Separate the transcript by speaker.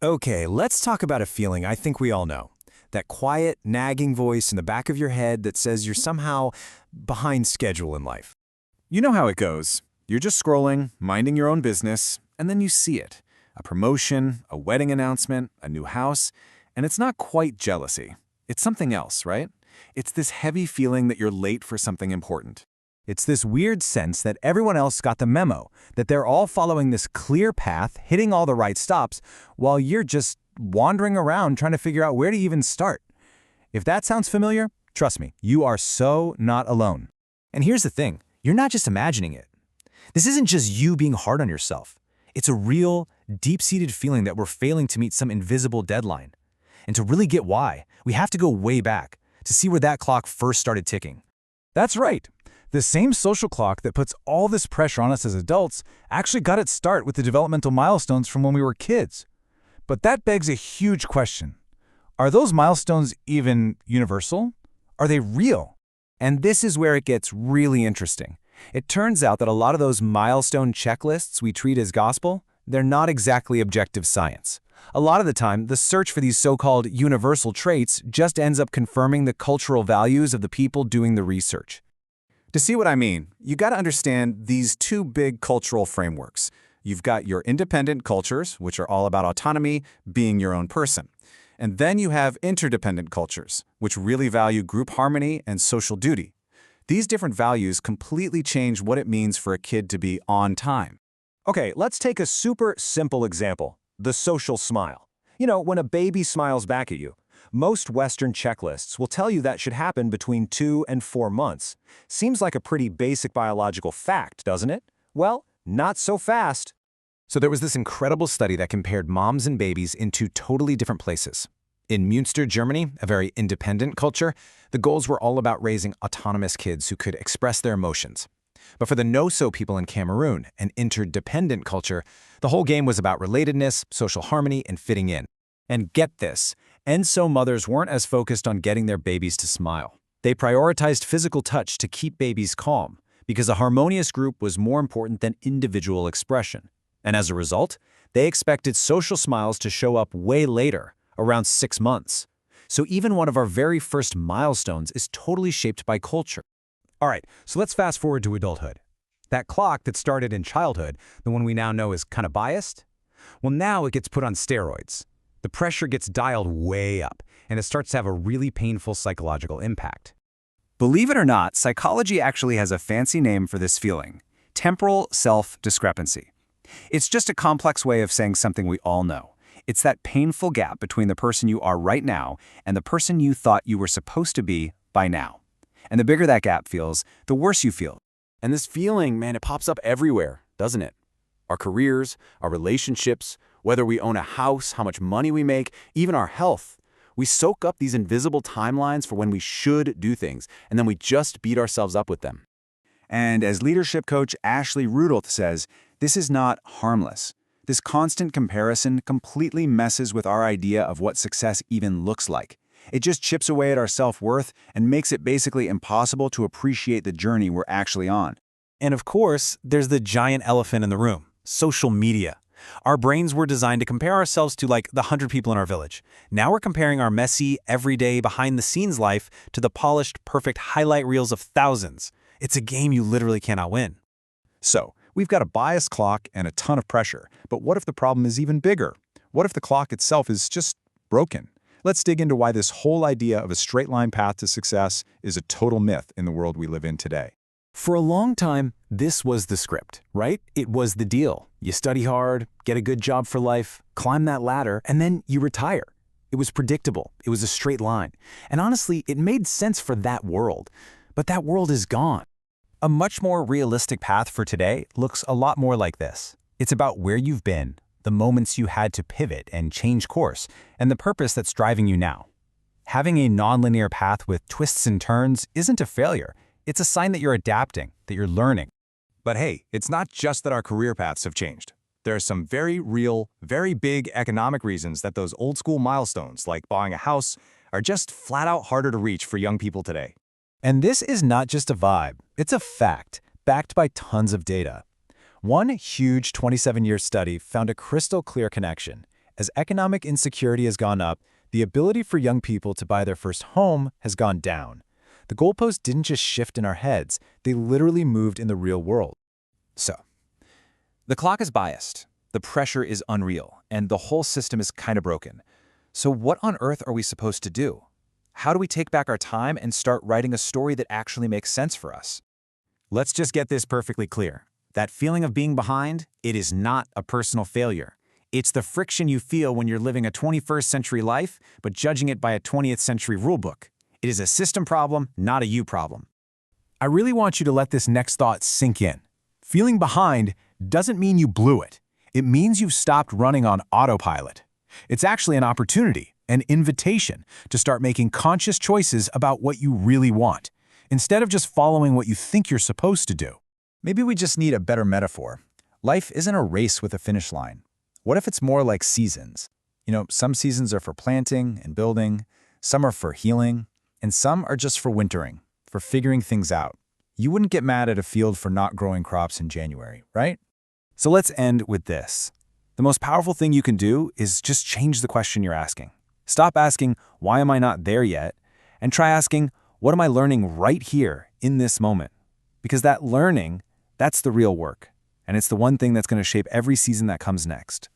Speaker 1: Okay, let's talk about a feeling I think we all know. That quiet, nagging voice in the back of your head that says you're somehow behind schedule in life. You know how it goes. You're just scrolling, minding your own business, and then you see it. A promotion, a wedding announcement, a new house, and it's not quite jealousy. It's something else, right? It's this heavy feeling that you're late for something important. It's this weird sense that everyone else got the memo, that they're all following this clear path, hitting all the right stops, while you're just wandering around trying to figure out where to even start. If that sounds familiar, trust me, you are so not alone. And here's the thing, you're not just imagining it. This isn't just you being hard on yourself. It's a real, deep-seated feeling that we're failing to meet some invisible deadline. And to really get why, we have to go way back to see where that clock first started ticking. That's right. The same social clock that puts all this pressure on us as adults actually got its start with the developmental milestones from when we were kids. But that begs a huge question. Are those milestones even universal? Are they real? And this is where it gets really interesting. It turns out that a lot of those milestone checklists we treat as gospel, they're not exactly objective science. A lot of the time, the search for these so-called universal traits just ends up confirming the cultural values of the people doing the research. To see what I mean, you got to understand these two big cultural frameworks. You've got your independent cultures, which are all about autonomy, being your own person. And then you have interdependent cultures, which really value group harmony and social duty. These different values completely change what it means for a kid to be on time. Okay, let's take a super simple example, the social smile. You know, when a baby smiles back at you. Most Western checklists will tell you that should happen between 2 and 4 months. Seems like a pretty basic biological fact, doesn't it? Well, not so fast. So there was this incredible study that compared moms and babies in two totally different places. In Münster, Germany, a very independent culture, the goals were all about raising autonomous kids who could express their emotions. But for the no-so people in Cameroon, an interdependent culture, the whole game was about relatedness, social harmony, and fitting in. And get this, ENSO mothers weren't as focused on getting their babies to smile. They prioritized physical touch to keep babies calm, because a harmonious group was more important than individual expression. And as a result, they expected social smiles to show up way later, around 6 months. So even one of our very first milestones is totally shaped by culture. All right, so let's fast forward to adulthood. That clock that started in childhood, the one we now know is kind of biased, well, now it gets put on steroids. The pressure gets dialed way up, and it starts to have a really painful psychological impact. Believe it or not, psychology actually has a fancy name for this feeling: temporal self-discrepancy. It's just a complex way of saying something we all know. It's that painful gap between the person you are right now and the person you thought you were supposed to be by now. And the bigger that gap feels, the worse you feel. And this feeling, man, it pops up everywhere, doesn't it? Our careers, our relationships, whether we own a house, how much money we make, even our health. We soak up these invisible timelines for when we should do things, and then we just beat ourselves up with them. And as leadership coach Ashley Rudolph says, this is not harmless. This constant comparison completely messes with our idea of what success even looks like. It just chips away at our self-worth and makes it basically impossible to appreciate the journey we're actually on. And of course, there's the giant elephant in the room: social media. Our brains were designed to compare ourselves to like the 100 people in our village. Now we're comparing our messy, everyday, behind-the-scenes life to the polished, perfect highlight reels of thousands. It's a game you literally cannot win. So, we've got a biased clock and a ton of pressure. But what if the problem is even bigger? What if the clock itself is just broken? Let's dig into why this whole idea of a straight-line path to success is a total myth in the world we live in today. For a long time, this was the script, right? It was the deal. You study hard, get a good job for life, climb that ladder, and then you retire. It was predictable. It was a straight line. And honestly, it made sense for that world. But that world is gone. A much more realistic path for today looks a lot more like this. It's about where you've been, the moments you had to pivot and change course, and the purpose that's driving you now. Having a nonlinear path with twists and turns isn't a failure. It's a sign that you're adapting, that you're learning. But hey, it's not just that our career paths have changed. There are some very real, very big economic reasons that those old school milestones, like buying a house, are just flat out harder to reach for young people today. And this is not just a vibe, it's a fact, backed by tons of data. One huge 27-year study found a crystal clear connection. As economic insecurity has gone up, the ability for young people to buy their first home has gone down. The goalposts didn't just shift in our heads, they literally moved in the real world.
Speaker 2: So, the clock is biased, the pressure is unreal, and the whole system is kind of broken. So what on earth are we supposed to do? How do we take back our time and start writing a story that actually makes sense for us?
Speaker 1: Let's just get this perfectly clear. That feeling of being behind, it is not a personal failure. It's the friction you feel when you're living a 21st century life, but judging it by a 20th century rulebook. It is a system problem, not a you problem. I really want you to let this next thought sink in. Feeling behind doesn't mean you blew it. It means you've stopped running on autopilot. It's actually an opportunity, an invitation to start making conscious choices about what you really want, instead of just following what you think you're supposed to do. Maybe we just need a better metaphor. Life isn't a race with a finish line. What if it's more like seasons? Some seasons are for planting and building, some are for healing, and some are just for wintering, for figuring things out. You wouldn't get mad at a field for not growing crops in January, right? So let's end with this. The most powerful thing you can do is just change the question you're asking. Stop asking, why am I not there yet? And try asking, what am I learning right here in this moment? Because that learning, that's the real work. And it's the one thing that's going to shape every season that comes next.